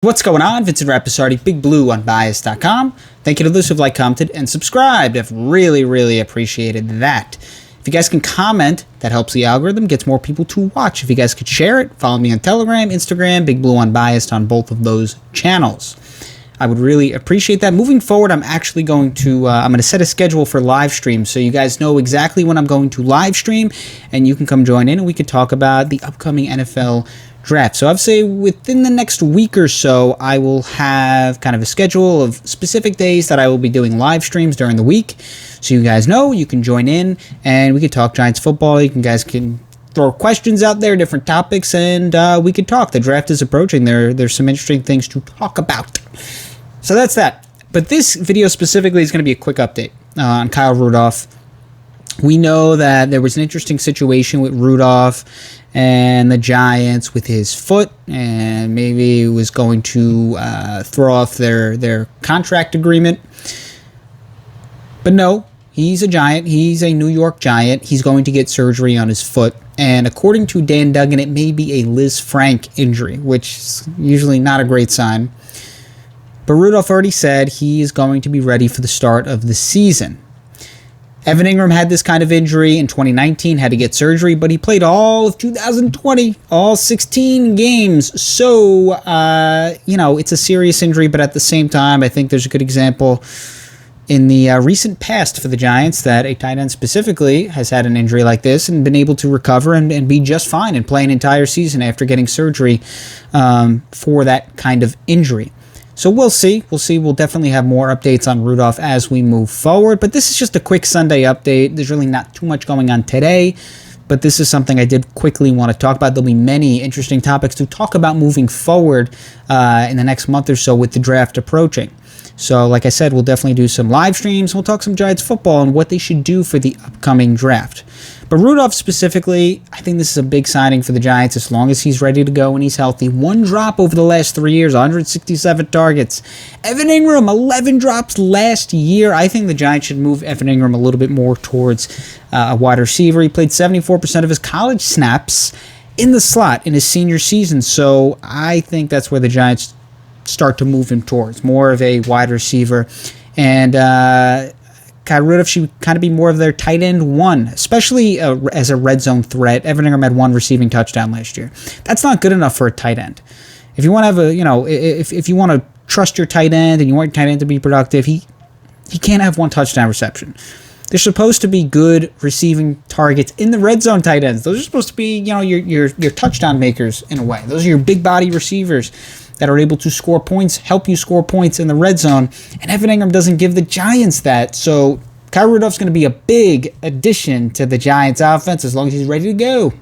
What's going on? Vincent Rappisardi, Big Blue on Bias.com. Thank you to those who've liked, commented, and subscribed. I've really appreciated that. If you guys can comment, that helps the algorithm, gets more people to watch. If you guys could share it, follow me on Telegram, Instagram, Big Blue Unbiased on both of those channels. I would really appreciate that. Moving forward, I'm actually going to set a schedule for live streams so you guys know exactly when I'm going to live stream, and you can come join in and we could talk about the upcoming NFL draft. So I'd say within the next week or so, I will have kind of a schedule of specific days that I will be doing live streams during the week. So you guys know, you can join in and we can talk Giants football. Guys can throw questions out there, different topics, and we could talk. The draft is approaching. There's some interesting things to talk about. So that's that. But this video specifically is going to be a quick update on Kyle Rudolph. We know that there was an interesting situation with Rudolph and the Giants with his foot, and maybe it was going to throw off their contract agreement. But no, he's a Giant. He's a New York Giant. He's going to get surgery on his foot. And according to Dan Duggan, it may be a Liz Frank injury, which is usually not a great sign. But Rudolph already said he is going to be ready for the start of the season. Evan Ingram had this kind of injury in 2019, had to get surgery, but he played all of 2020, all 16 games. So, it's a serious injury, but at the same time, I think there's a good example in the recent past for the Giants that a tight end specifically has had an injury like this and been able to recover and be just fine and play an entire season after getting surgery for that kind of injury. So we'll see. We'll definitely have more updates on Rudolph as we move forward. But this is just a quick Sunday update. There's really not too much going on today. But this is something I did quickly want to talk about. There'll be many interesting topics to talk about moving forward in the next month or so with the draft approaching. So like I said, we'll definitely do some live streams. We'll talk some Giants football and what they should do for the upcoming draft. But Rudolph specifically, I think this is a big signing for the Giants as long as he's ready to go and he's healthy. One drop over the last 3 years, 167 targets. Evan Ingram, 11 drops last year. I think the Giants should move Evan Ingram a little bit more towards a wide receiver. He played 74% of his college snaps in the slot in his senior season. So I think that's where the Giants start to move him towards, more of a wide receiver. And Kyle Rudolph should kind of be more of their tight end one, especially as a red zone threat. Evan Ingram had one receiving touchdown last year. That's not good enough for a tight end. If you want to have if you want to trust your tight end and you want your tight end to be productive, he can't have one touchdown reception. They're supposed to be good receiving targets in the red zone tight ends. Those are supposed to be, your touchdown makers in a way. Those are your big body receivers that are able to score points, help you score points in the red zone. And Evan Ingram doesn't give the Giants that. So Kyle Rudolph's going to be a big addition to the Giants offense as long as he's ready to go.